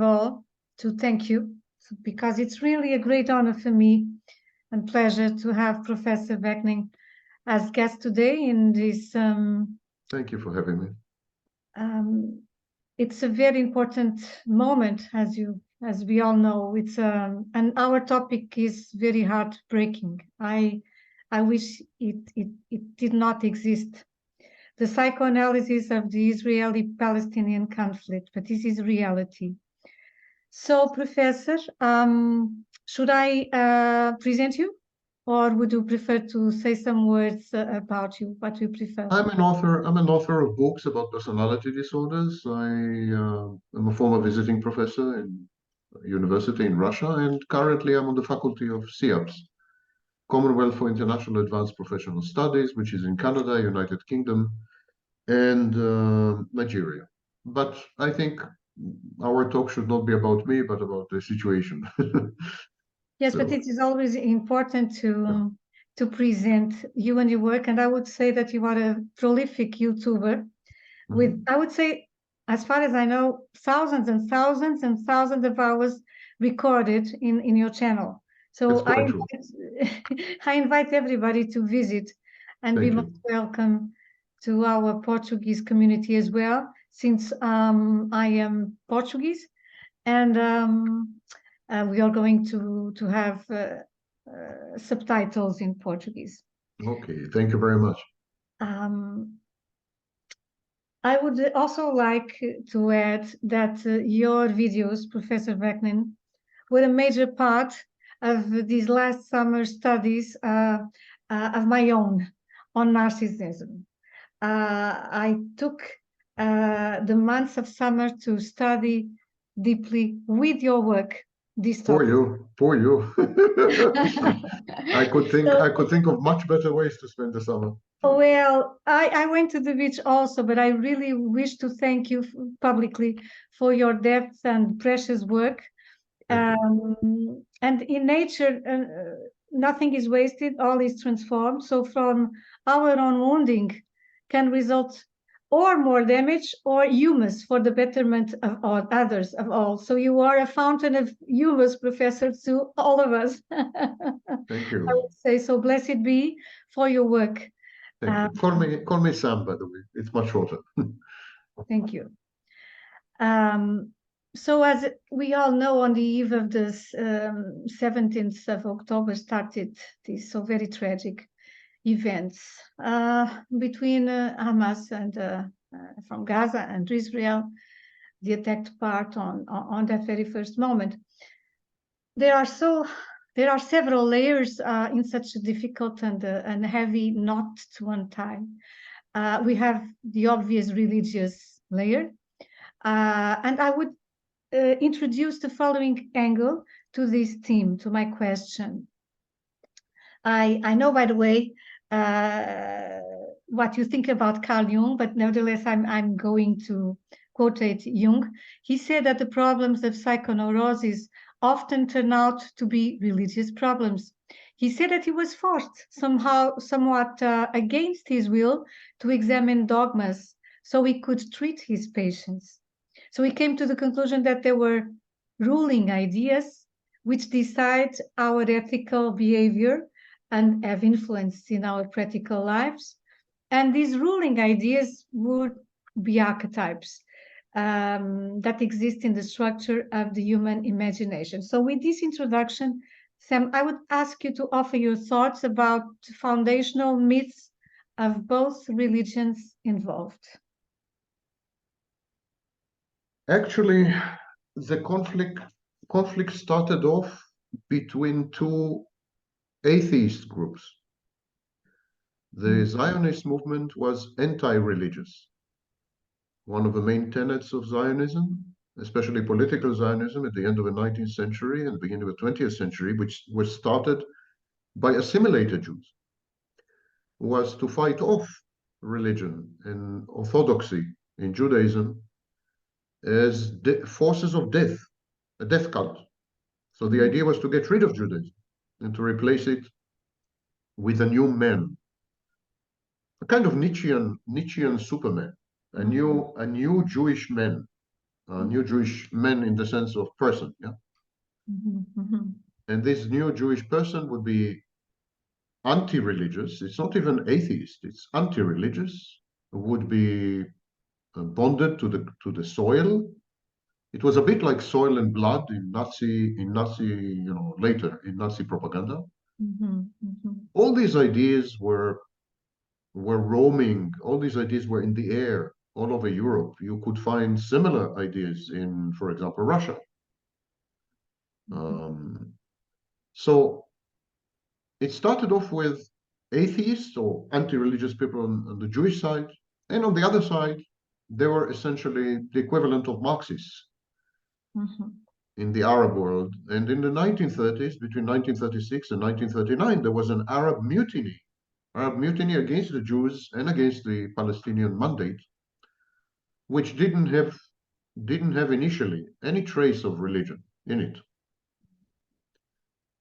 all to thank you, because it's really a great honor for me and pleasure to have Professor Vaknin as guest today in this. Thank you for having me. It's a very important moment, as we all know. It's and our topic is very heartbreaking. I wish it did not exist. The psychoanalysis of the Israeli-Palestinian conflict, but this is reality. So, Professor, should I present you, or would you prefer to say some words about you? What do you prefer? I'm an author of books about personality disorders. I am a former visiting professor in a university in Russia, and currently I'm on the faculty of CIAPS, Commonwealth for International Advanced Professional Studies, which is in Canada, United Kingdom, and Nigeria. But I think our talk should not be about me, but about the situation. Yes, but it is always important to present you and your work. And I would say that you are a prolific YouTuber with, I would say, as far as I know, thousands and thousands and thousands of hours recorded in your channel. So I invite everybody to visit and be most welcome to our Portuguese community as well, since I am Portuguese, and we are going to have subtitles in Portuguese. Okay, thank you very much. I would also like to add that your videos, Professor Vaknin, were a major part of these last summer studies of my own on narcissism. I took the months of summer to study deeply with your work this topic. Poor you. I could think of much better ways to spend the summer. Well, I went to the beach also, but I really wish to thank you publicly for your depth and precious work. And in nature, nothing is wasted, all is transformed. So from our own wounding can result or more damage or humus for the betterment of all others, of all. So you are a fountain of humus, Professor, to all of us. Thank you. I would say so. Blessed be for your work. Thank you. Call me Sam, by the way. It's much shorter. Thank you. So as we all know, on the eve of the 17th of October started these so very tragic events between Hamas and from Gaza and Israel, the attacked part on that very first moment. There are several layers in such a difficult and heavy knot to untie. We have the obvious religious layer, and I would introduce the following angle to this theme, to my question. I know, by the way, what you think about Carl Jung, but nevertheless, I'm going to quote Jung. He said that the problems of psychoneurosis often turn out to be religious problems. He said that he was forced somewhat against his will to examine dogmas so he could treat his patients. So he came to the conclusion that there were ruling ideas which decide our ethical behavior and have influence in our practical lives. And these ruling ideas would be archetypes that exist in the structure of the human imagination. So with this introduction, Sam, I would ask you to offer your thoughts about foundational myths of both religions involved. Actually, the conflict started off between two atheist groups. The Zionist movement was anti-religious. One of the main tenets of Zionism, especially political Zionism at the end of the 19th century and the beginning of the 20th century, which was started by assimilated Jews, was to fight off religion and orthodoxy in Judaism as forces of death, a death cult. So the idea was to get rid of Judaism and to replace it with a new man, a kind of Nietzschean Superman, a new Jewish man, new Jewish men in the sense of person, yeah. And this new Jewish person would be anti-religious. It's not even atheist. It's anti-religious. Would be bonded to the soil. It was a bit like soil and blood in Nazi, later in Nazi propaganda. All these ideas were roaming. All these ideas were in the air all over Europe. You could find similar ideas in, for example, Russia. So it started off with atheists or anti-religious people on the Jewish side, and on the other side, they were essentially the equivalent of Marxists in the Arab world. And in the 1930s, between 1936 and 1939, there was an Arab mutiny against the Jews and against the Palestinian mandate, which didn't have initially any trace of religion in it.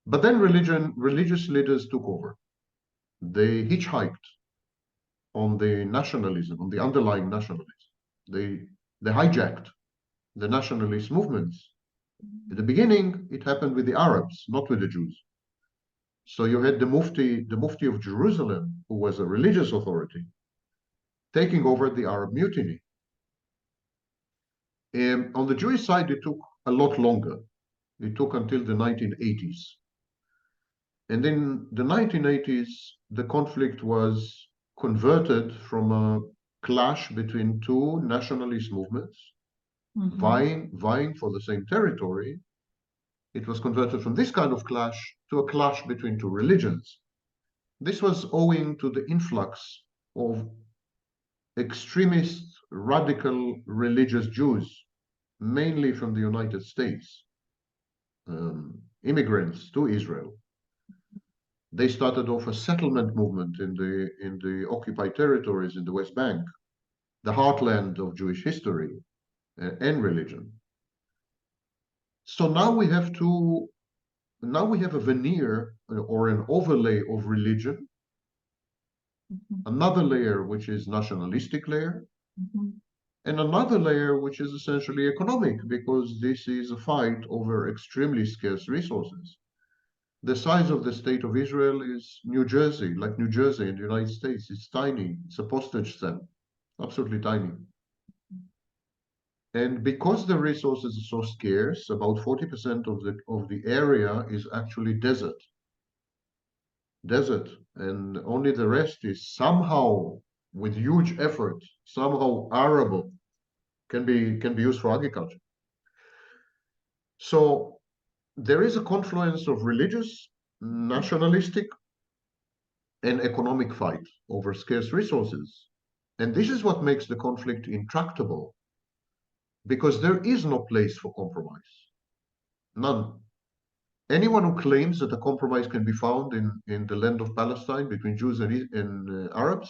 But then religious leaders took over. They hitchhiked on the nationalism, on the underlying nationalism. They hijacked the nationalist movements. At the beginning, it happened with the Arabs, not with the Jews. So you had the Mufti of Jerusalem, who was a religious authority, taking over the Arab mutiny. On the Jewish side, it took a lot longer. It took until the 1980s. And in the 1980s, the conflict was converted from a clash between two nationalist movements vying for the same territory. It was converted from this kind of clash to a clash between two religions. This was owing to the influx of extremist, radical religious Jews, mainly from the United States, immigrants to Israel. They started off a settlement movement in the occupied territories in the West Bank, the heartland of Jewish history and religion. So now we have a veneer or an overlay of religion, another layer which is nationalistic layer, and another layer which is essentially economic, because this is a fight over extremely scarce resources. The size of the state of Israel is New Jersey, like New Jersey in the United States. It's tiny. It's a postage stamp, absolutely tiny. And because the resources are so scarce, about 40% of the area is actually desert. And only the rest is somehow, with huge effort, somehow arable, can be used for agriculture. So there is a confluence of religious, nationalistic, and economic fight over scarce resources. And this is what makes the conflict intractable, because there is no place for compromise. None. Anyone who claims that a compromise can be found in the land of Palestine between Jews and Arabs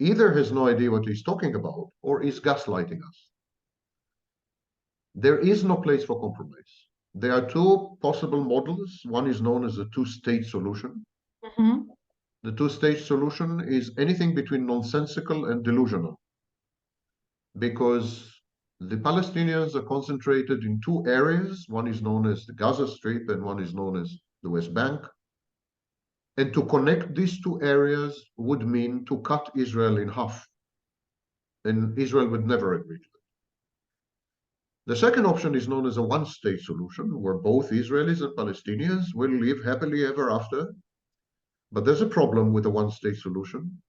either has no idea what he's talking about or is gaslighting us. There is no place for compromise. There are two possible models. One is known as the two-state solution. The two-state solution is anything between nonsensical and delusional, because the Palestinians are concentrated in two areas. One is known as the Gaza Strip and one is known as the West Bank. And to connect these two areas would mean to cut Israel in half. And Israel would never agree to that. The second option is known as a one-state solution, where both Israelis and Palestinians will live happily ever after. But there's a problem with the one-state solution.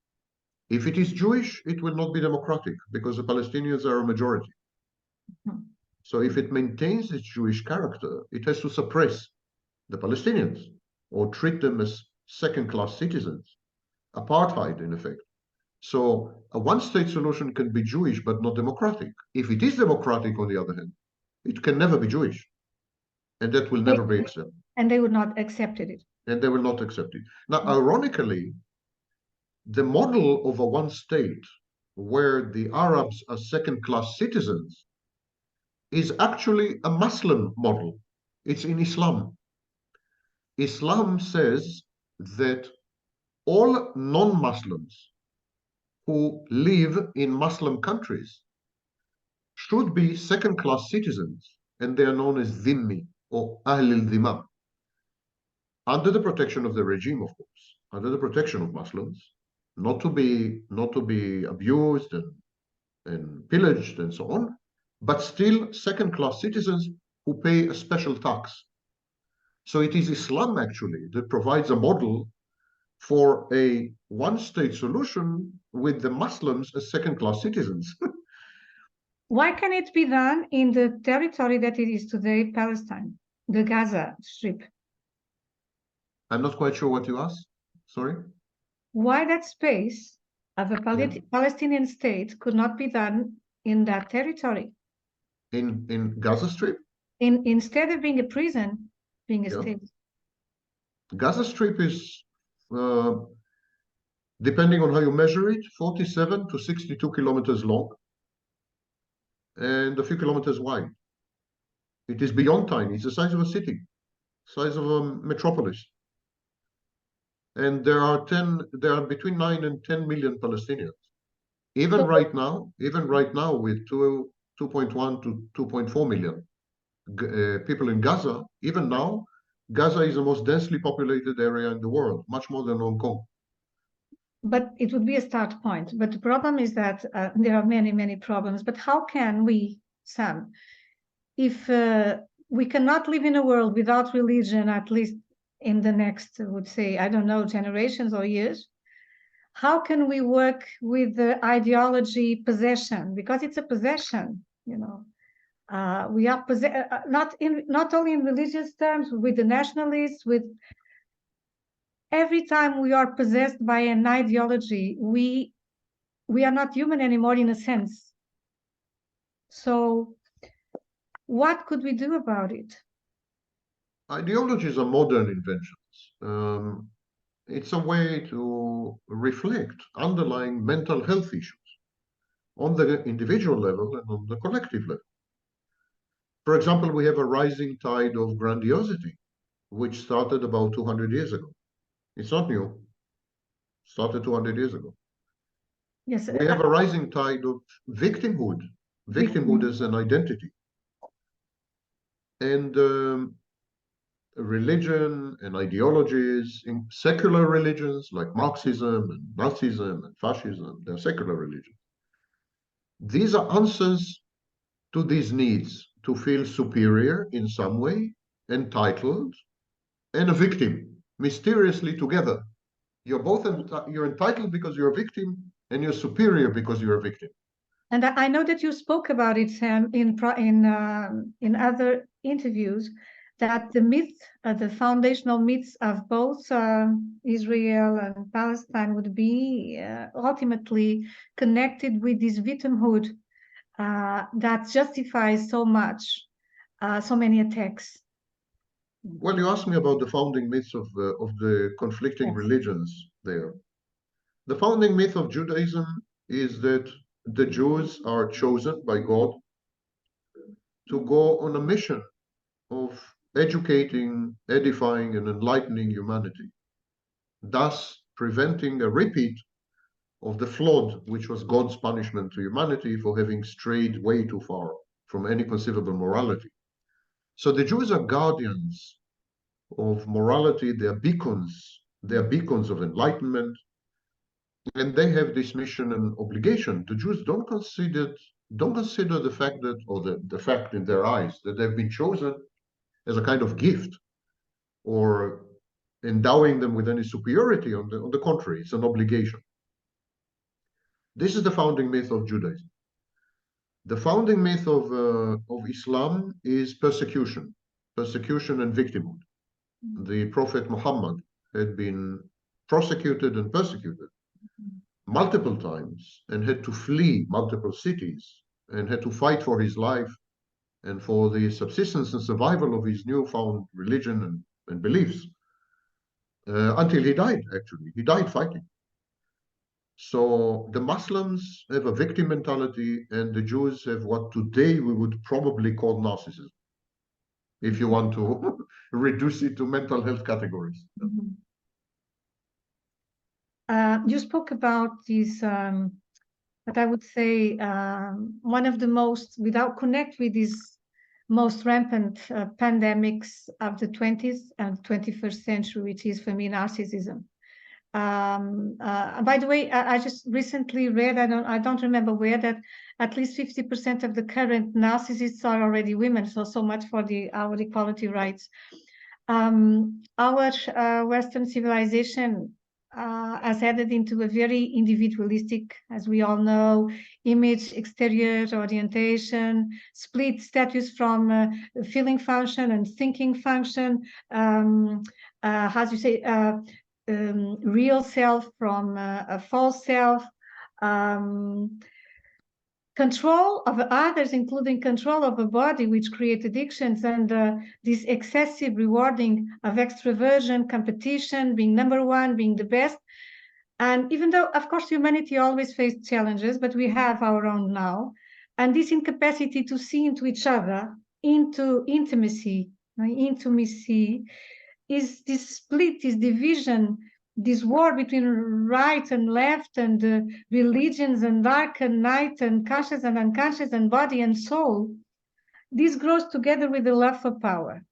If it is Jewish, it will not be democratic, because the Palestinians are a majority. So if it maintains its Jewish character, it has to suppress the Palestinians or treat them as second-class citizens, apartheid in effect. So a one-state solution can be Jewish but not democratic. If it is democratic, on the other hand, it can never be Jewish, and that will never be accepted. And they would not accept it. And they will not accept it. Now, ironically, the model of a one state where the Arabs are second-class citizens is actually a Muslim model. It's in Islam. Islam says that all non-Muslims who live in Muslim countries should be second-class citizens, and they are known as dhimmi or ahl al-dhimam, under the protection of the regime, of course, under the protection of Muslims, not to be abused and pillaged and so on, but still second-class citizens who pay a special tax. So it is Islam actually that provides a model for a one-state solution with the Muslims as second-class citizens. Why can it be done in the territory that it is today, Palestine, the Gaza Strip? I'm not quite sure what you asked. Sorry? Why that space of a Palestinian state could not be done in that territory? In Gaza Strip? Instead of being a prison, being a Yeah. state. Gaza Strip is, depending on how you measure it, 47 to 62 kilometers long and a few kilometers wide. It is beyond tiny. It's the size of a city, size of a metropolis. And there are between 9 and 10 million Palestinians. Even right now, with 2.1 to 2.4 million people in Gaza, even now, Gaza is the most densely populated area in the world, much more than Hong Kong. But it would be a start point. But the problem is that there are many, many problems. But how can we, Sam, if we cannot live in a world without religion, at least in the next, I would say, I don't know, generations or years, how can we work with the ideology possession? Because it's a possession, you know. We are not only in religious terms, with the nationalists, with every time we are possessed by an ideology, we are not human anymore in a sense. So what could we do about it? Ideologies are modern inventions. It's a way to reflect underlying mental health issues on the individual level and on the collective level. For example, we have a rising tide of grandiosity, which started about 200 years ago. It's not new. Started 200 years ago. Yes, We have a rising tide of victimhood as an identity. And religion and ideologies in secular religions like Marxism and Nazism and fascism, they're secular religions. These are answers to these needs to feel superior in some way, entitled, and a victim, mysteriously together. You're entitled because you're a victim, and you're superior because you're a victim. And I know that you spoke about it, Sam, in other interviews, that the myth, the foundational myths of both Israel and Palestine would be ultimately connected with this victimhood that justifies so much, so many attacks. Well, you asked me about the founding myths of the conflicting religions there. The founding myth of Judaism is that the Jews are chosen by God to go on a mission of educating, edifying, and enlightening humanity, thus preventing a repeat of the flood, which was God's punishment to humanity for having strayed way too far from any conceivable morality. So the Jews are guardians of morality, they are beacons of enlightenment, and they have this mission and obligation. The Jews don't consider the fact that, or the fact in their eyes, that they've been chosen as a kind of gift or endowing them with any superiority. On the contrary, it's an obligation. This is the founding myth of Judaism. The founding myth of Islam is persecution and victimhood. The Prophet Muhammad had been prosecuted and persecuted multiple times and had to flee multiple cities and had to fight for his life and for the subsistence and survival of his newfound religion and beliefs until he died, actually. He died fighting. So the Muslims have a victim mentality, and the Jews have what today we would probably call narcissism, if you want to reduce it to mental health categories. You spoke about this but I would say one of the most, without connect with these most rampant pandemics of the 20th and 21st century, which is for me narcissism. By the way, I just recently read, I don't remember where, that at least 50% of the current narcissists are already women. So much for our equality rights. Our Western civilization has headed into a very individualistic, as we all know, image, exterior orientation, split status from feeling function and thinking function. How do you say? Real self from a false self, control of others, including control of a body, which create addictions, and this excessive rewarding of extroversion, competition, being number one, being the best. And even though, of course, humanity always faced challenges, but we have our own now. And this incapacity to see into each other, into intimacy, is this split, this division, this war between right and left, and religions and dark and night, and conscious and unconscious, and body and soul. This grows together with the love for power.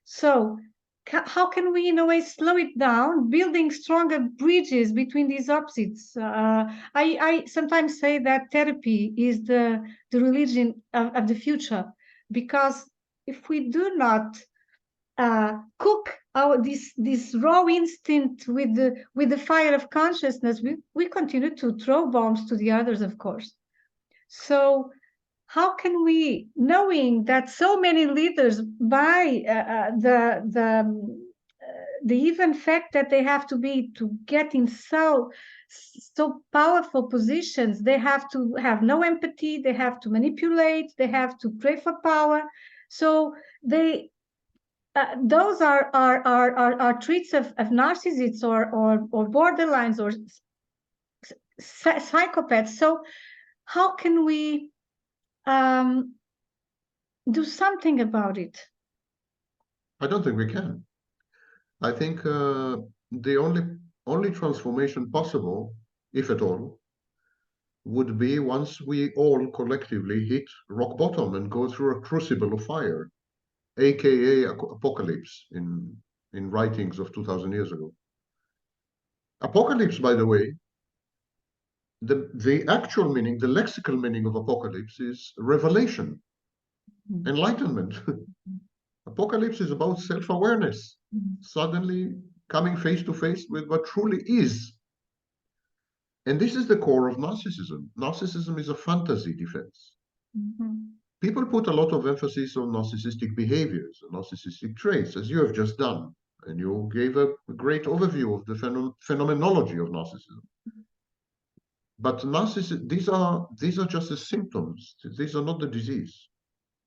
So how can we, in a way, slow it down, building stronger bridges between these opposites? I sometimes say that therapy is the religion of the future, because if we do not cook this raw instinct with the fire of consciousness, we continue to throw bombs to the others, of course. So how can we, knowing that so many leaders, by the even fact that they have to get in so powerful positions, they have to have no empathy, they have to manipulate, they have to pray for power. So those are traits of narcissists or borderlines or psychopaths. So how can we do something about it? I don't think we can. I think the only transformation possible, if at all, would be once we all collectively hit rock bottom and go through a crucible of fire, aka apocalypse in writings of 2000 years ago. Apocalypse, by the way, the actual meaning, the lexical meaning of apocalypse is revelation, enlightenment. Apocalypse is about self-awareness, suddenly coming face to face with what truly is. And this is the core of narcissism. Narcissism is a fantasy defense. People put a lot of emphasis on narcissistic behaviors, narcissistic traits, as you have just done. And you gave a great overview of the phenomenology of narcissism. But these are just the symptoms. These are not the disease.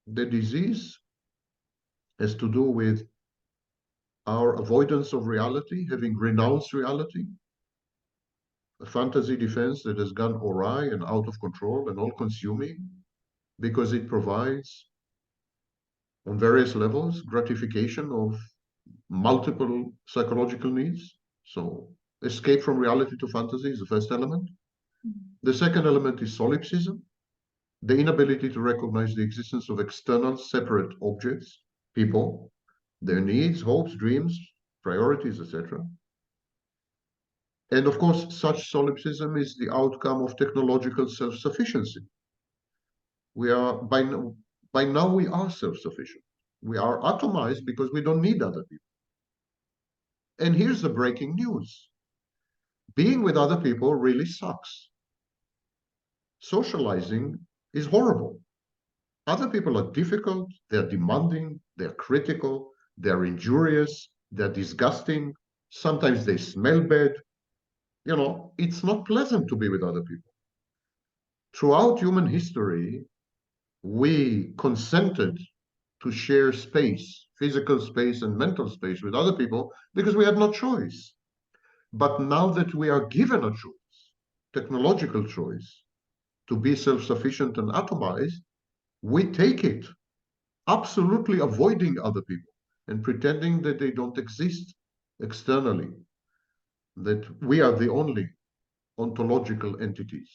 The disease has to do with our avoidance of reality, having renounced reality, a fantasy defense that has gone awry and out of control and all-consuming because it provides, on various levels, gratification of multiple psychological needs. So escape from reality to fantasy is the first element. The second element is solipsism, the inability to recognize the existence of external separate objects, people, their needs, hopes, dreams, priorities, etc. And of course, such solipsism is the outcome of technological self-sufficiency. We are, by now we are self-sufficient. We are atomized because we don't need other people. And here's the breaking news. Being with other people really sucks. Socializing is horrible. Other people are difficult, they're demanding, they're critical, they're injurious, they're disgusting. Sometimes they smell bad. You know, it's not pleasant to be with other people. Throughout human history, we consented to share space, physical space and mental space with other people because we had no choice. But now that we are given a choice, technological choice, to be self-sufficient and atomized, we take it, absolutely avoiding other people and pretending that they don't exist externally, that we are the only ontological entities.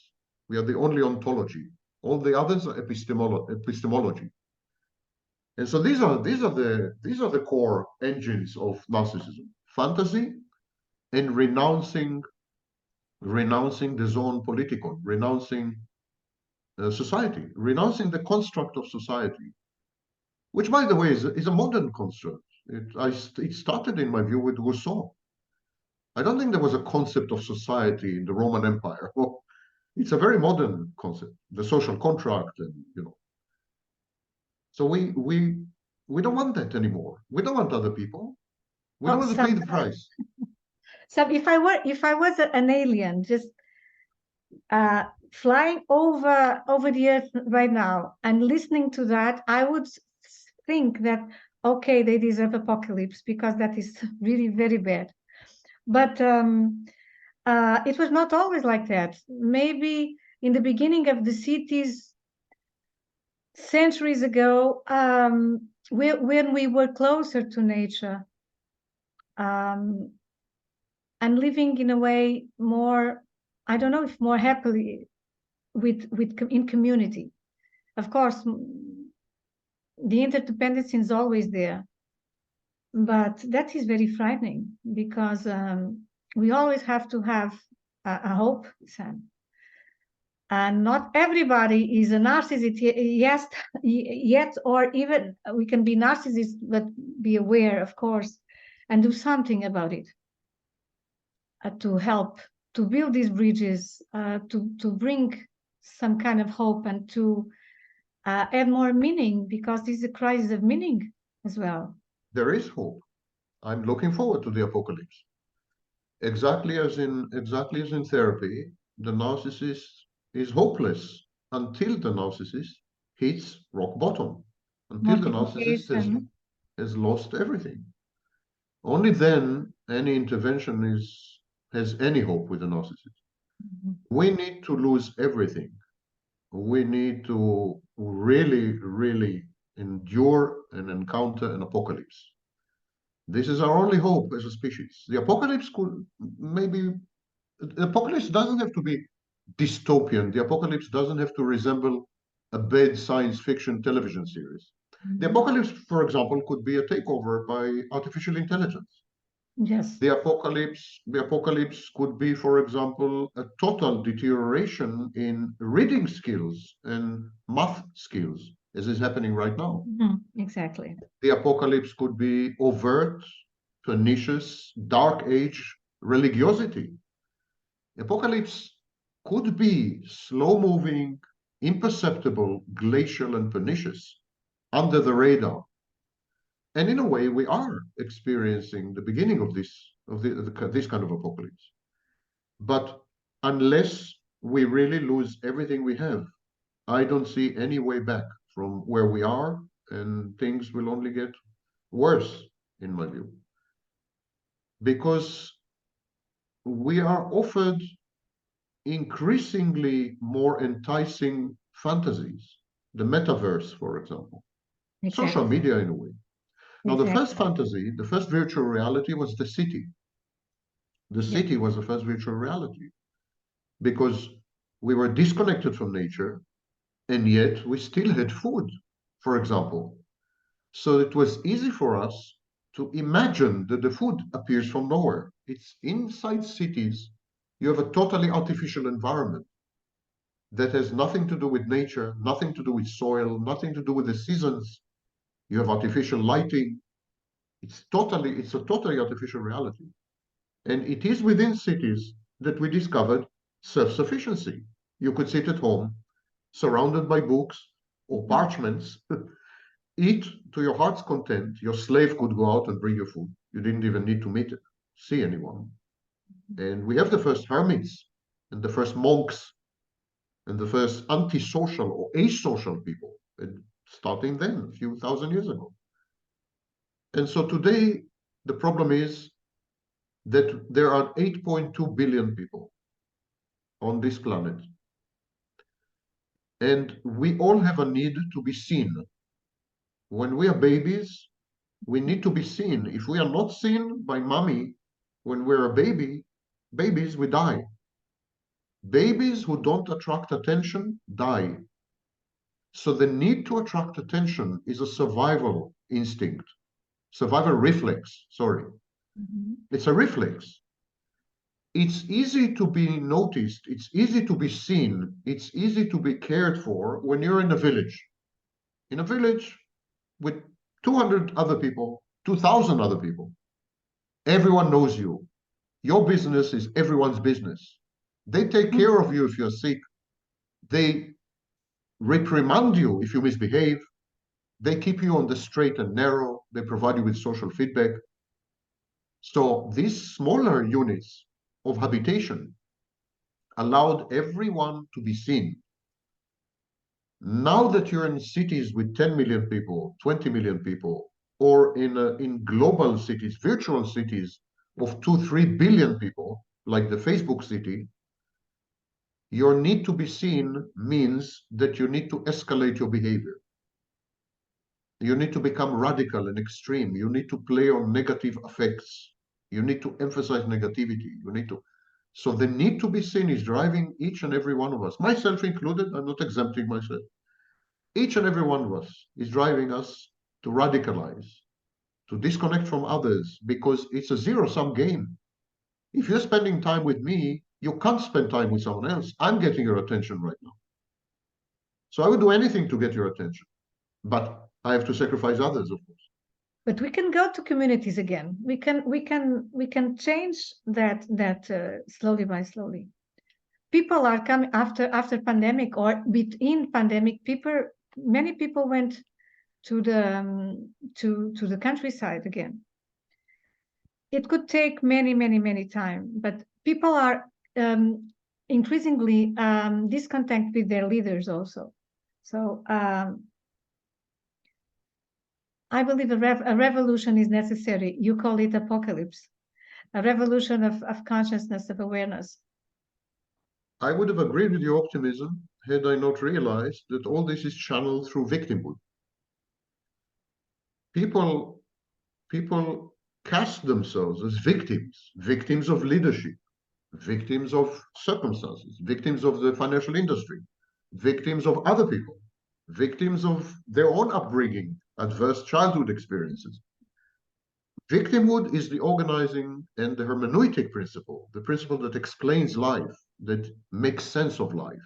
We are the only ontology. All the others are epistemology. And so these are the core engines of narcissism: fantasy and renouncing the zone politikon, renouncing society, renouncing the construct of society, which, by the way, is a modern construct. It started, in my view, with Rousseau. I don't think there was a concept of society in the Roman Empire. Well, it's a very modern concept, the social contract, and So we don't want that anymore. We don't want other people. We don't Oh, want to pay the sometimes. price. So if I was an alien, just flying over the earth right now and listening to that, I would think that okay, they deserve apocalypse because that is really very bad. But it was not always like that. Maybe in the beginning of the cities, centuries ago, when we were closer to nature, um, and living in a way more, I don't know if more happily in community. Of course, the interdependence is always there, but that is very frightening because we always have to have a hope, Sam. And not everybody is a narcissist yet, or even we can be narcissists, but be aware, of course, and do something about it to help to build these bridges, to bring some kind of hope and to add more meaning, because this is a crisis of meaning as well. There is hope. I'm looking forward to the apocalypse. Exactly as in therapy, the narcissist is hopeless until the narcissist hits rock bottom, until the narcissist Multiplication. has lost everything. Only then any intervention has any hope with the narcissist. Mhm. We need to lose everything. We need to really, really endure and encounter an apocalypse. This is our only hope as a species. The apocalypse the apocalypse doesn't have to be dystopian. The apocalypse doesn't have to resemble a bad science fiction television series. The Mhm. apocalypse, for example, could be a takeover by artificial intelligence. Yes, The apocalypse could be, for example, a total deterioration in reading skills and math skills, as is happening right now. exactly. The apocalypse could be overt, pernicious, dark age religiosity. The apocalypse could be slow moving, imperceptible, glacial, and pernicious, under the radar. And in a way, we are experiencing the beginning of this kind of apocalypse. But unless we really lose everything we have, I don't see any way back from where we are, and things will only get worse, in my view, because we are offered increasingly more enticing fantasies. The metaverse, for example, social Exactly. media, in a way. Now, the first Exactly. fantasy, the first virtual reality was the city. The Yeah. city was the first virtual reality because we were disconnected from nature, and yet we still had food, for example. So it was easy for us to imagine that the food appears from nowhere. It's inside cities. You have a totally artificial environment that has nothing to do with nature, nothing to do with soil, nothing to do with the seasons. You have artificial lighting. It's a totally artificial reality. And it is within cities that we discovered self-sufficiency. You could sit at home, surrounded by books or parchments, eat to your heart's content. Your slave could go out and bring you food. You didn't even need to see anyone. And we have the first hermits and the first monks and the first antisocial or asocial people, starting then, a few thousand years ago. And so today, the problem is that there are 8.2 billion people on this planet. And we all have a need to be seen. When we are babies, we need to be seen. If we are not seen by mommy when we're babies, we die. Babies who don't attract attention die. So the need to attract attention is a survival instinct, survival reflex, sorry. It's a reflex. It's easy to be noticed, it's easy to be seen, it's easy to be cared for when you're in a village. In a village with 200 other people, 2,000 other people. Everyone knows you. Your business is everyone's business. They take care of you if you're sick. They reprimand you if you misbehave. They keep you on the straight and narrow. They provide you with social feedback. So these smaller units of habitation allowed everyone to be seen. Now that you're in cities with 10 million people, 20 million people, or in global cities, virtual cities of 2, 3 billion people, like the Facebook city, your need to be seen means that you need to escalate your behavior. You need to become radical and extreme. You need to play on negative effects. You need to emphasize negativity. You need to. So the need to be seen is driving each and every one of us, myself included. I'm not exempting myself. Each and every one of us is driving us to radicalize, to disconnect from others, because it's a zero-sum game. If you're spending time with me, you can't spend time with someone else. I'm getting your attention right now. So I would do anything to get your attention, but I have to sacrifice others, of course. But we can go to communities again. We can change that slowly by slowly. People are coming after pandemic or within pandemic. Many people went to the countryside again. It could take many time, but people are increasingly discontent with their leaders also. So I believe a revolution is necessary. You call it apocalypse, a revolution of consciousness, of awareness. I would have agreed with your optimism had I not realized that all this is channeled through victimhood. People cast themselves as victims of leadership, victims of circumstances, victims of the financial industry, victims of other people, victims of their own upbringing, adverse childhood experiences. Victimhood is the organizing and the hermeneutic principle, the principle that explains life, that makes sense of life,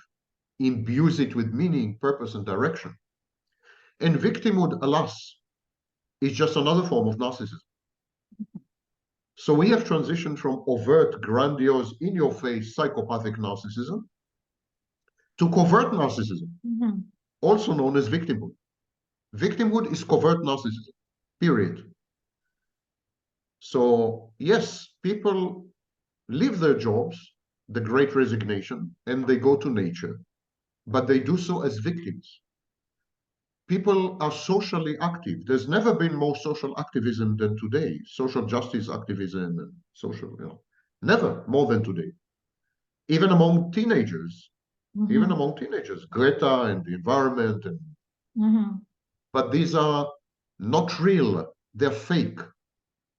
imbues it with meaning, purpose, and direction. And victimhood, alas, is just another form of narcissism. So we have transitioned from overt, grandiose, in-your-face psychopathic narcissism to covert narcissism, also known as victimhood. Victimhood is covert narcissism, period. So yes, people leave their jobs, the great resignation, and they go to nature, but they do so as victims. People are socially active. There's never been more social activism than today, social justice activism and social, never more than today. Even among teenagers, Greta and the environment, but these are not real, they're fake.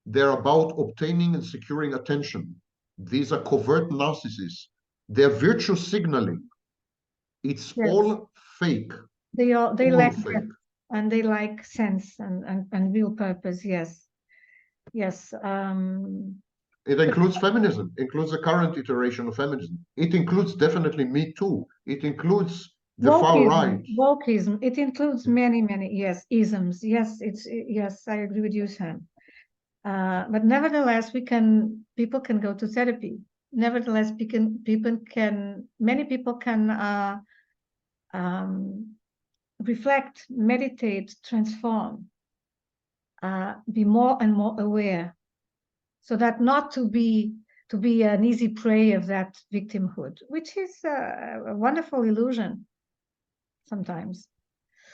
They're about obtaining and securing attention. These are covert narcissists. They're virtue signaling. It's all fake. They all lack fake. depth, and they like sense and real purpose. Yes. It includes feminism, includes the current iteration of feminism. It includes definitely Me Too. It includes the far right. Wokeism. It includes many, yes, isms. Yes, I agree with you, Sam. But nevertheless, people can go to therapy. Nevertheless, many people can reflect, meditate, transform, be more and more aware, so that not to be an easy prey of that victimhood, which is a wonderful illusion sometimes.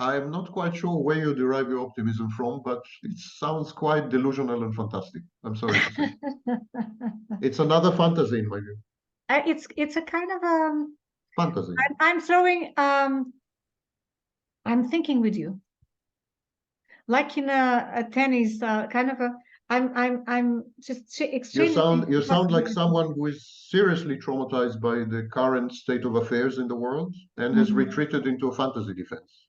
I'm not quite sure where you derive your optimism from, but it sounds quite delusional and fantastic. I'm sorry to say. It's another fantasy in my view. It's a kind of fantasy. I'm thinking with you, like in a tennis kind of I'm just You exchanging. sound like someone who is seriously traumatized by the current state of affairs in the world and has retreated into a fantasy defense.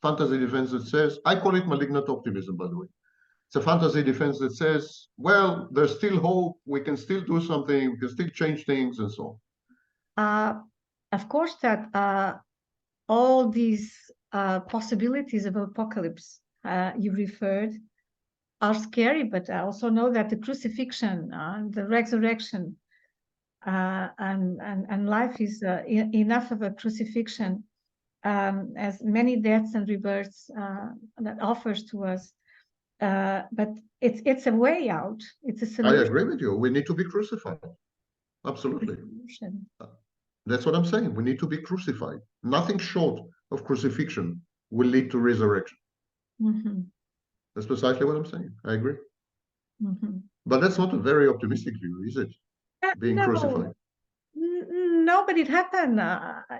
Fantasy defense that says, I call it malignant optimism, by the way. It's a fantasy defense that says, well, there's still hope, we can still do something, we can still change things, and so on. Of course, that all these possibilities of apocalypse you referred are scary, but I also know that the crucifixion, the resurrection, and life is enough of a crucifixion, as many deaths and rebirths that offers to us. But it's a way out. It's a on. I solution. agree with you. We need to be crucified. Absolutely. That's what I'm saying. We need to be crucified. Nothing short of crucifixion will lead to resurrection. That's precisely what I'm saying. I agree. But that's not a very optimistic view, is it? Being No. crucified. No, but it happened.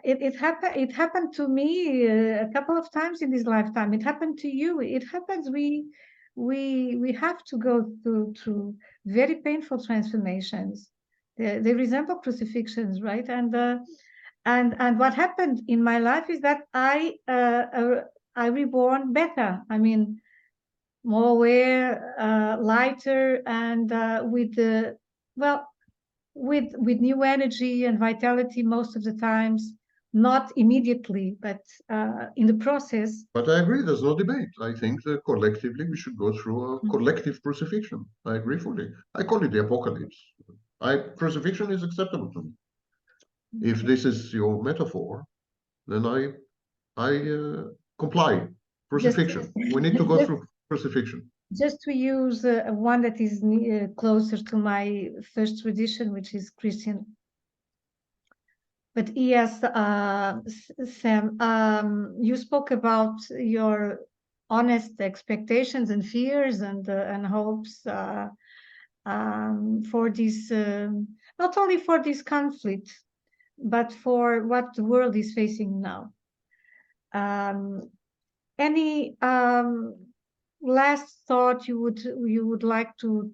It happened. It happened to me a couple of times in this lifetime. It happened to you. It happens. We have to go through very painful transformations. They resemble crucifixions, right? And what happened in my life is that I reborn better. I mean, more aware, lighter, and with the well. With new energy and vitality most of the times, not immediately, but in the process. But I agree, there's no debate. I think that collectively we should go through a collective crucifixion. I agree fully. I call it the apocalypse. Crucifixion is acceptable to me. If this is your metaphor, then I comply. Crucifixion. We need to go through crucifixion. Just to use one that is closer to my first tradition, which is Christian. But yes, Sam, you spoke about your honest expectations and fears and hopes for this, not only for this conflict, but for what the world is facing now. Any last thought you would like to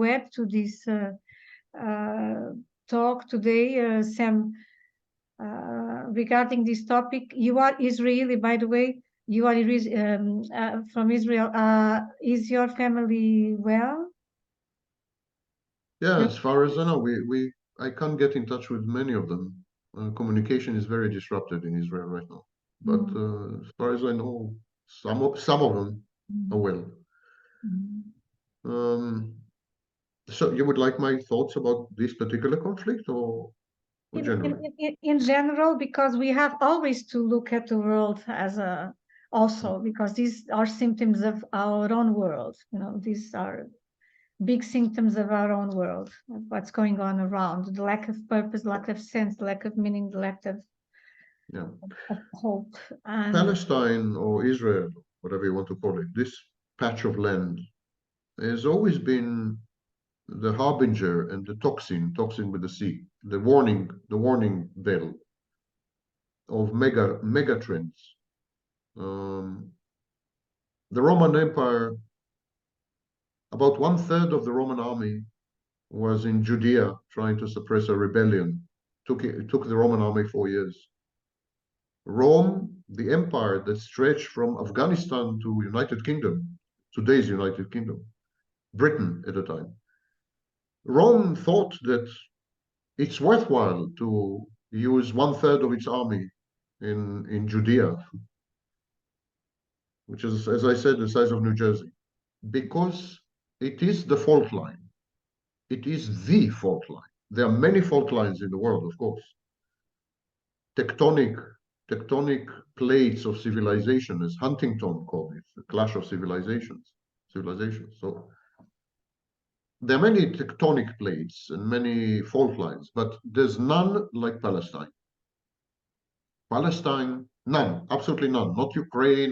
add to this talk today, Sam, regarding this topic? You are Israeli, by the way. You are from Israel. Is your family well? Yeah, as far as I know, I can't get in touch with many of them. Communication is very disrupted in Israel right now. But as far as I know, some of them are well. So you would like my thoughts about this particular conflict, or generally? In general, because we have always to look at the world as a also because these are symptoms of our own world. You know, these are big symptoms of our own world, of what's going on around, the lack of purpose, lack of sense, lack of meaning, the lack of hope. And Palestine or Israel, whatever you want to call it, this patch of land has always been the harbinger and the toxin with the C, the warning bell of mega trends. The Roman Empire, about 1/3 of the Roman army was in Judea trying to suppress a rebellion. It took the Roman army 4 years. Rome, the empire that stretched from Afghanistan to United Kingdom, today's United Kingdom, Britain at the time. Rome thought that it's worthwhile to use 1/3 of its army in Judea, which is, as I said, the size of New Jersey, because it is the fault line. It is the fault line. There are many fault lines in the world, of course. Tectonic plates of civilization, as Huntington called it, the clash of civilizations. So there are many tectonic plates and many fault lines, but there's none like Palestine. Palestine, none, absolutely none. Not Ukraine,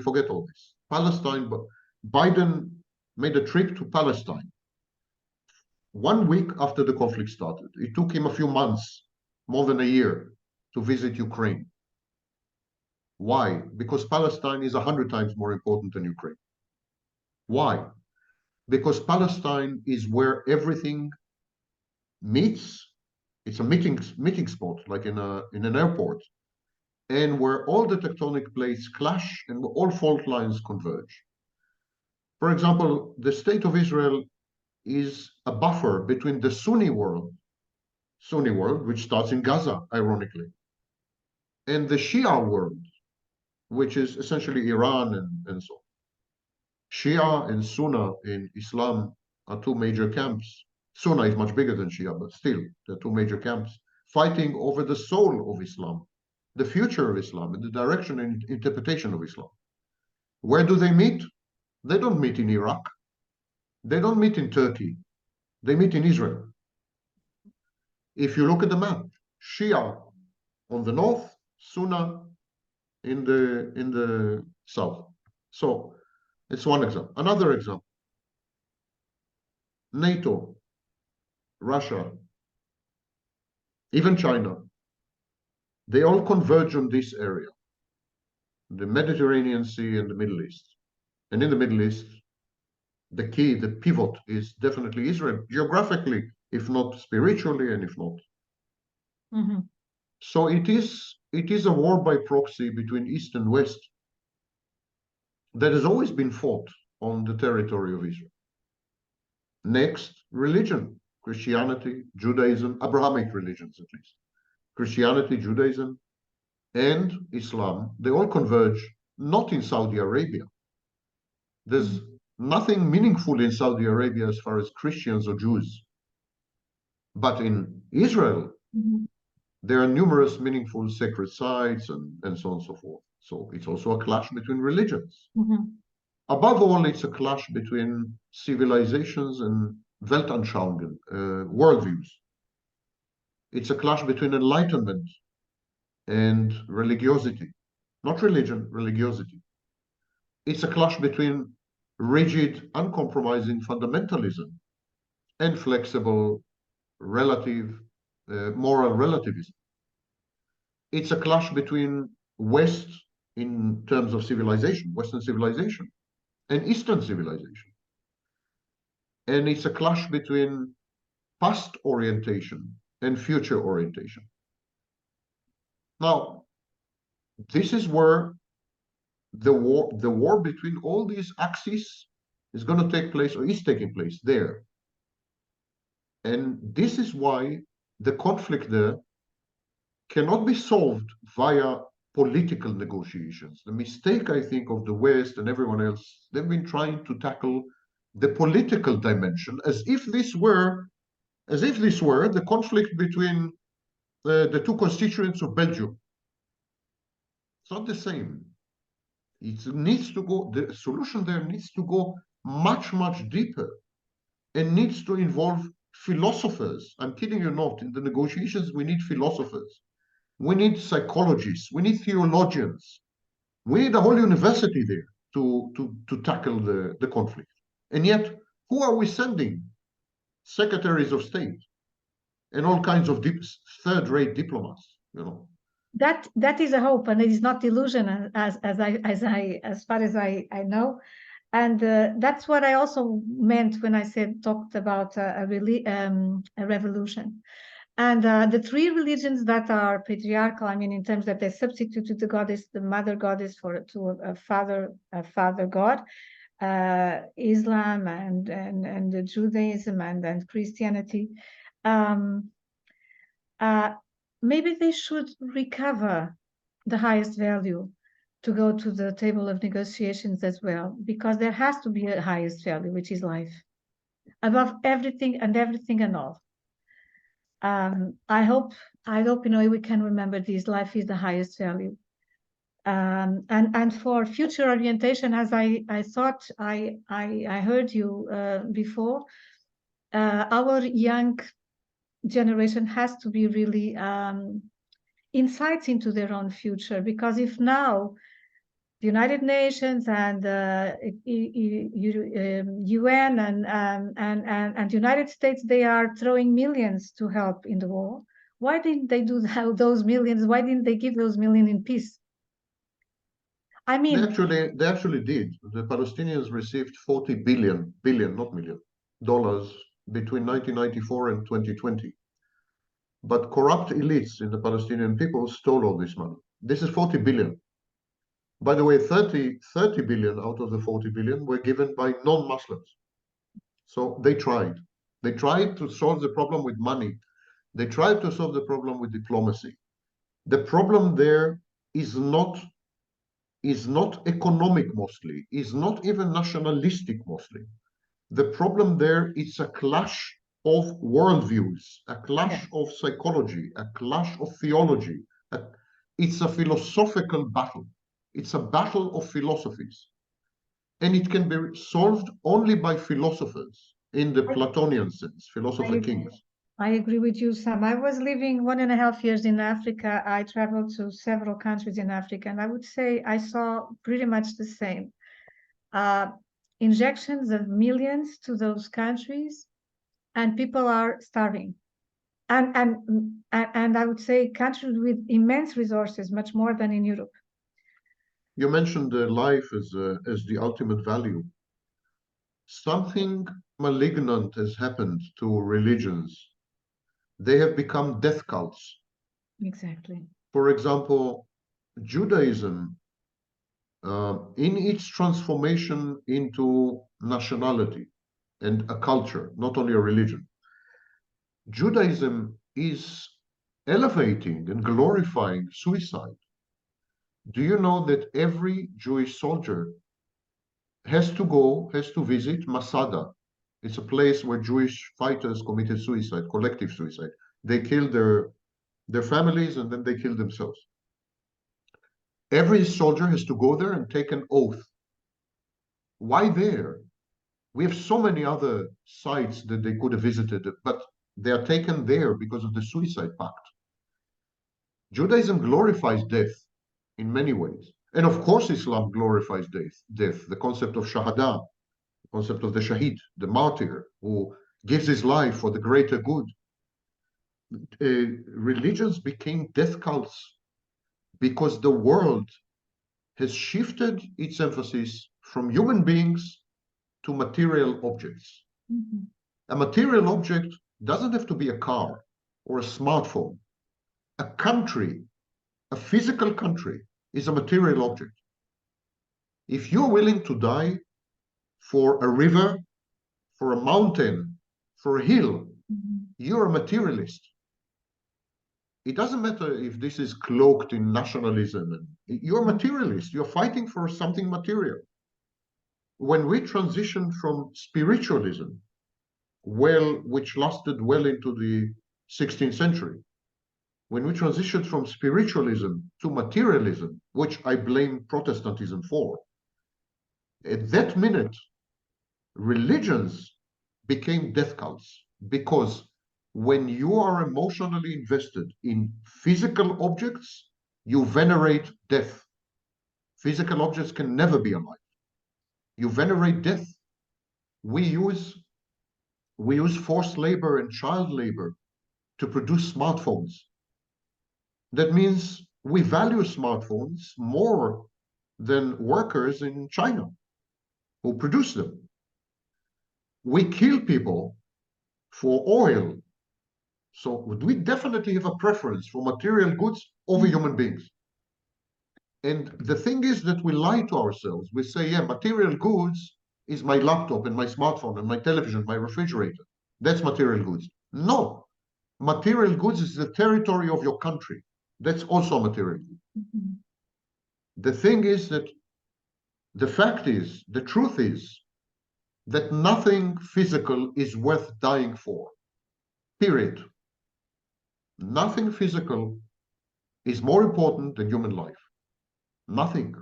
forget all this. Palestine, but Biden made a trip to Palestine 1 week after the conflict started. It took him a few months, more than a year, to visit Ukraine. Why? Because Palestine is 100 times more important than Ukraine. Why? because Palestine is where everything meets. It's a meeting spot, like in an airport, and where all the tectonic plates clash and all fault lines converge. For example, the state of Israel is a buffer between the Sunni world, which starts in Gaza, ironically, and the Shia world, which is essentially Iran and so on. Shia and Sunna in Islam are two major camps. Sunna is much bigger than Shia, but still, they're two major camps fighting over the soul of Islam, the future of Islam, and the direction and interpretation of Islam. Where do they meet? They don't meet in Iraq. They don't meet in Turkey. They meet in Israel. If you look at the map, Shia on the north, Sunna in the south. So it's one example. Another example, NATO, Russia, even China, they all converge on this area, the Mediterranean Sea and the Middle East. And in the Middle East, the key, the pivot is definitely Israel, geographically, if not spiritually, and if not. Mm-hmm. So it is a war by proxy between East and West that has always been fought on the territory of Israel. Next, religion, Christianity, Judaism, Abrahamic religions at least. Christianity, Judaism, and Islam, they all converge not in Saudi Arabia. There's nothing meaningful in Saudi Arabia as far as Christians or Jews. But in Israel, there are numerous meaningful sacred sites and so on and so forth. So it's also a clash between religions. Above all, it's a clash between civilizations and Weltanschauungen, worldviews. It's a clash between enlightenment and religiosity, not religion, religiosity. It's a clash between rigid, uncompromising fundamentalism and flexible, relative, moral relativism. It's a clash between West in terms of civilization, Western civilization, and Eastern civilization. And it's a clash between past orientation and future orientation. Now, this is where the war between all these axes is going to take place, or is taking place there. And this is why the conflict there cannot be solved via political negotiations. The mistake, I think, of the West and everyone else, they've been trying to tackle the political dimension as if this were the conflict between the two constituents of Belgium. It's not the same. It needs to go, the solution there needs to go much, much deeper and needs to involve philosophers. I'm kidding you not. In the negotiations, we need philosophers. We need psychologists. We need theologians. We need a whole university there to tackle the conflict. And yet, who are we sending? Secretaries of state and all kinds of third-rate diplomats, you know. That is a hope, and it is not illusion, as far as I know, and that's what I also meant when I talked about a revolution. And the three religions that are patriarchal, I mean, in terms that they substituted the goddess, the mother goddess, to a father god, Islam and Judaism and Christianity. Maybe they should recover the highest value to go to the table of negotiations as well, because there has to be a highest value, which is life, above everything and all. I hope we can remember this. Life is the highest value, and for future orientation, as I thought I heard you before, our young generation has to be really insights into their own future, because if now the United Nations and UN and United States, they are throwing millions to help in the war, why didn't they do those millions? Why didn't they give those millions in peace? I They mean, actually did. The Palestinians received 40 billion, not million, dollars between 1994 and 2020. But corrupt elites in the Palestinian people stole all this money. This is 40 billion. By the way, 30 billion out of the 40 billion were given by non-Muslims. So they tried. They tried to solve the problem with money. They tried to solve the problem with diplomacy. The problem there is not economic mostly, is not even nationalistic mostly. The problem there is a clash of worldviews, a clash yes, of psychology, a clash of theology. It's a philosophical battle. It's a battle of philosophies. And it can be solved only by philosophers in the Platonian sense, philosopher I, kings. I agree with you, Sam. I was living 1.5 years in Africa. I traveled to several countries in Africa, and I would say I saw pretty much the same. Uh, Injections of millions to those countries, and people are starving. And I would say countries with immense resources, much more than in Europe. You mentioned life as the ultimate value. Something malignant has happened to religions. They have become death cults. Exactly. For example, Judaism, in its transformation into nationality and a culture, not only a religion, Judaism is elevating and glorifying suicide. Do you know that every Jewish soldier has to visit Masada? It's a place where Jewish fighters committed suicide, collective suicide. They killed their families and then they killed themselves. Every soldier has to go there and take an oath. Why there? We have so many other sites that they could have visited, but they are taken there because of the suicide pact. Judaism glorifies death in many ways. And of course, Islam glorifies death, the concept of shahada, the concept of the shaheed, the martyr who gives his life for the greater good. Religions became death cults because the world has shifted its emphasis from human beings to material objects. Mm-hmm. A material object doesn't have to be a car or a smartphone. A country, a physical country, is a material object. If you're willing to die for a river, for a mountain, for a hill, Mm-hmm. you're a materialist. It doesn't matter if this is cloaked in nationalism. You're a materialist. You're fighting for something material. When we transitioned from spiritualism, which lasted well into the 16th century, when we transitioned from spiritualism to materialism, which I blame Protestantism for, at that minute, religions became death cults because when you are emotionally invested in physical objects, you venerate death. Physical objects can never be alive. You venerate death. We use forced labor and child labor to produce smartphones. That means we value smartphones more than workers in China who produce them. We kill people for oil. So we definitely have a preference for material goods over human beings. And the thing is that we lie to ourselves. We say, yeah, material goods is my laptop and my smartphone and my television, my refrigerator. That's material goods. No, material goods is the territory of your country. That's also material. Mm-hmm. The thing is that the truth is that nothing physical is worth dying for. Period. Nothing physical is more important than human life. Nothing.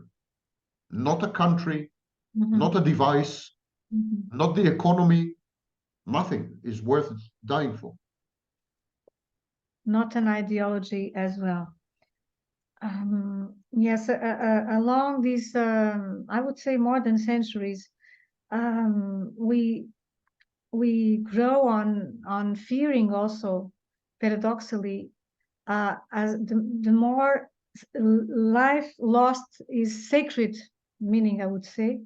Not a country, Mm-hmm. not a device, Mm-hmm. not the economy. Nothing is worth dying for. Not an ideology as well. Yes, along these, I would say more than centuries, we grow on fearing also, paradoxically, as the more life lost is sacred, meaning I would say.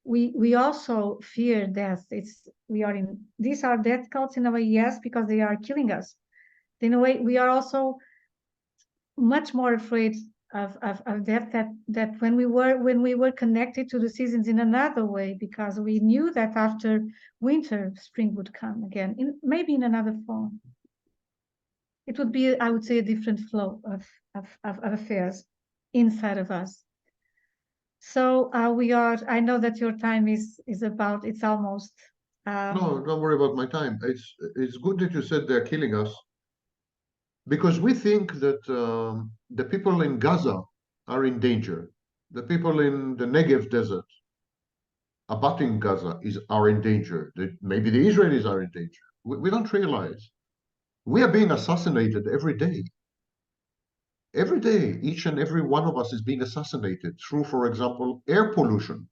We also fear death. These are death cults in a way, yes, because they are killing us. In a way, we are also much more afraid of death that when we were connected to the seasons in another way, because we knew that after winter, spring would come again, maybe in another form. It would be, I would say, a different flow of affairs inside of us. So I know that your time is it's almost. No, don't worry about my time. It's good that you said they're killing us, because we think that the people in Gaza are in danger. The people in the Negev desert abutting Gaza are in danger. Maybe the Israelis are in danger. We don't realize. We are being assassinated every day. Every day, each and every one of us is being assassinated through, for example, air pollution,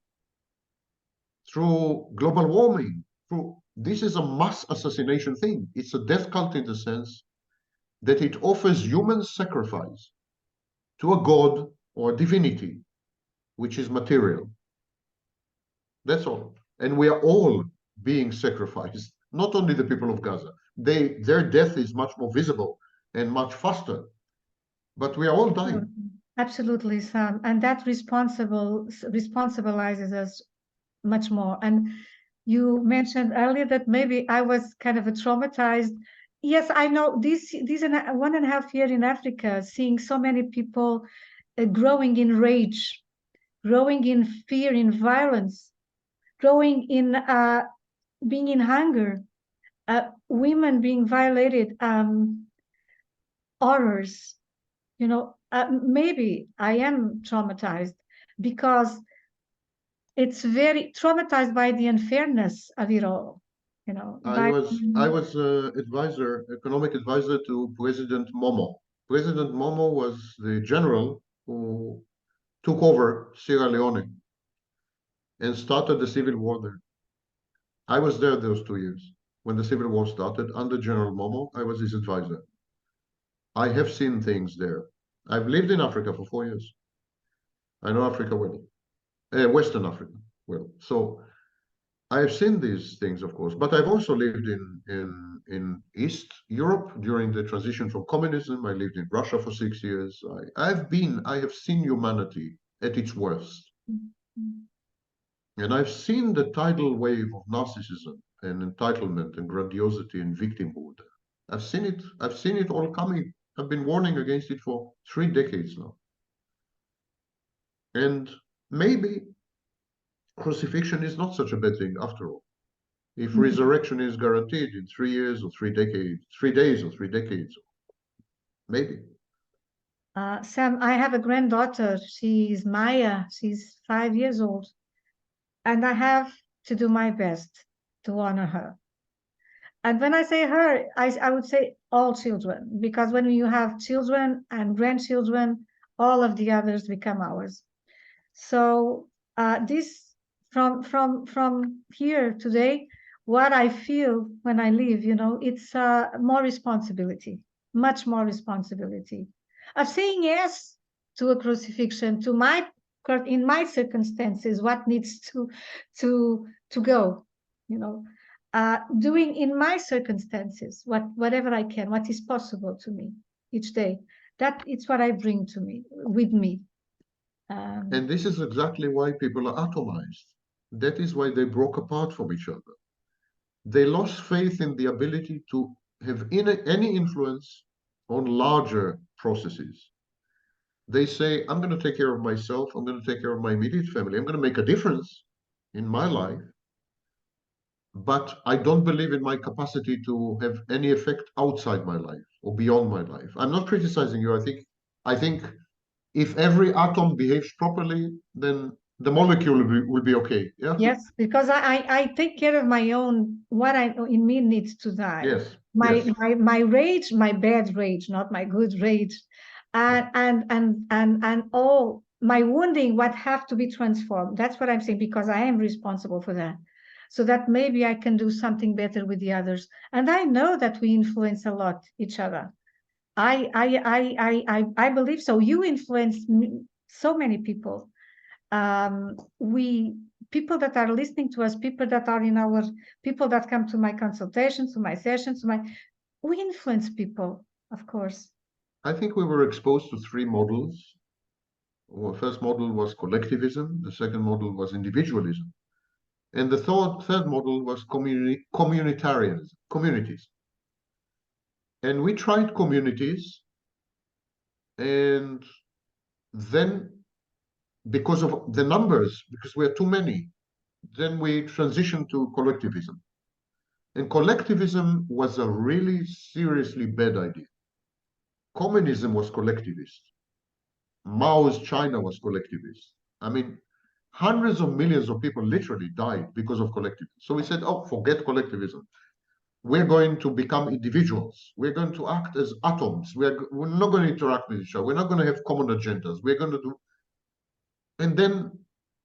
through global warming. This is a mass assassination thing. It's a death cult in the sense that it offers human sacrifice to a god or a divinity, which is material. That's all. And we are all being sacrificed, not only the people of Gaza. Their death is much more visible and much faster, but we are all dying. Absolutely, Sam. And that responsibilizes us much more. And you mentioned earlier that maybe I was kind of a traumatized. Yes, I know these 1.5 years in Africa, seeing so many people growing in rage, growing in fear, in violence, growing in being in hunger, women being violated, horrors. Maybe I am traumatized because it's very traumatized by the unfairness of it all. I was economic advisor to President Momo. President Momo was the general who took over Sierra Leone and started the civil war there. I was there those 2 years. When the civil war started, under General Momo, I was his advisor. I have seen things there. I've lived in Africa for 4 years. I know Africa well, Western Africa well. So I have seen these things, of course, but I've also lived in East Europe during the transition from communism. I lived in Russia for 6 years. I have seen humanity at its worst. And I've seen the tidal wave of narcissism and entitlement and grandiosity and victimhood. I've seen it all coming. I've been warning against it for 3 decades now. And maybe crucifixion is not such a bad thing after all. If resurrection is guaranteed in 3 years or 3 decades, 3 days or 3 decades, maybe. Sam, I have a granddaughter. She's Maya. She's 5 years old. And I have to do my best to honor her. And when I say her, I would say all children, because when you have children and grandchildren, all of the others become ours. So this from here today, what I feel when I leave, it's more responsibility, much more responsibility of saying yes to a crucifixion, in my circumstances, what needs to go, doing in my circumstances whatever I can, what is possible to me each day. That it's what I bring to me with me. And this is exactly why people are atomized. That is why they broke apart from each other. They lost faith in the ability to have any influence on larger processes. They say, I'm going to take care of myself. I'm going to take care of my immediate family. I'm going to make a difference in my life. But I don't believe in my capacity to have any effect outside my life or beyond my life. I'm not criticizing you. I think if every atom behaves properly, then the molecule will be okay. Yeah. Yes, because I take care of my own, what I in me needs to die. Yes. My rage, my bad rage, not my good rage, and all my wounding, what have to be transformed. That's what I'm saying, because I am responsible for that. So that maybe I can do something better with the others. And I know that we influence a lot each other. I believe so. You influenced so many people. People that are listening to us, people that are in our, people that come to my consultations, to my sessions, we influence people, of course. I think we were exposed to three models. Well, first model was collectivism, the second model was individualism, and the third model was communitarianism, communities. And we tried communities, and then because of the numbers, because we are too many, then we transitioned to collectivism. And collectivism was a really seriously bad idea. Communism was collectivist. Mao's China was collectivist. I mean, hundreds of millions of people literally died because of collectivism. So we said, oh, forget collectivism. We're going to become individuals. We're going to act as atoms. We're not going to interact with each other. We're not going to have common agendas. We're going to do. And then,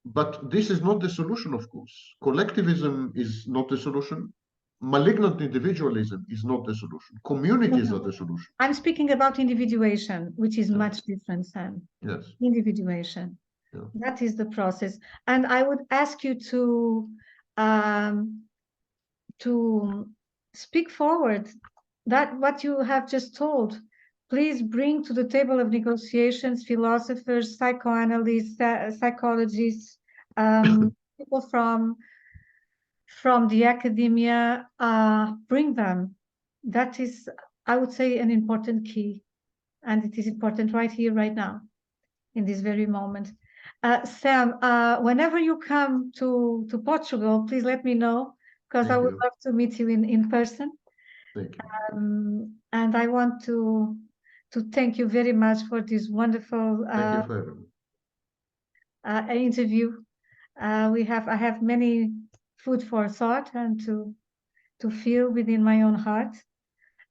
but this is not the solution, of course. Collectivism is not the solution. Malignant individualism is not the solution. Communities are the solution. I'm speaking about individuation, which is much different, Sam. Yes. Individuation. Yeah. That is the process. And I would ask you to speak forward that what you have just told. Please bring to the table of negotiations philosophers, psychoanalysts, psychologists, people from the academia. Bring them. That is, I would say, an important key, and it is important right here, right now, in this very moment. Sam, whenever you come to Portugal, please let me know, because I would love to meet you in person. Thank you. And I want to thank you very much for this wonderful interview. I have many food for thought and to feel within my own heart,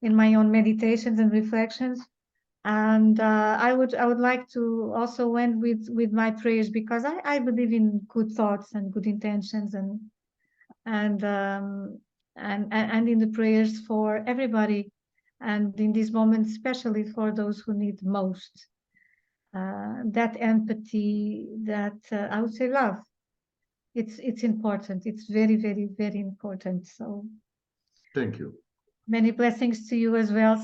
in my own meditations and reflections. And I would like to also end with my prayers, because I believe in good thoughts and good intentions and in the prayers for everybody, and in this moment especially for those who need most that empathy, that I would say love. It's important. It's very, very, very important. So thank you. Many blessings to you as well.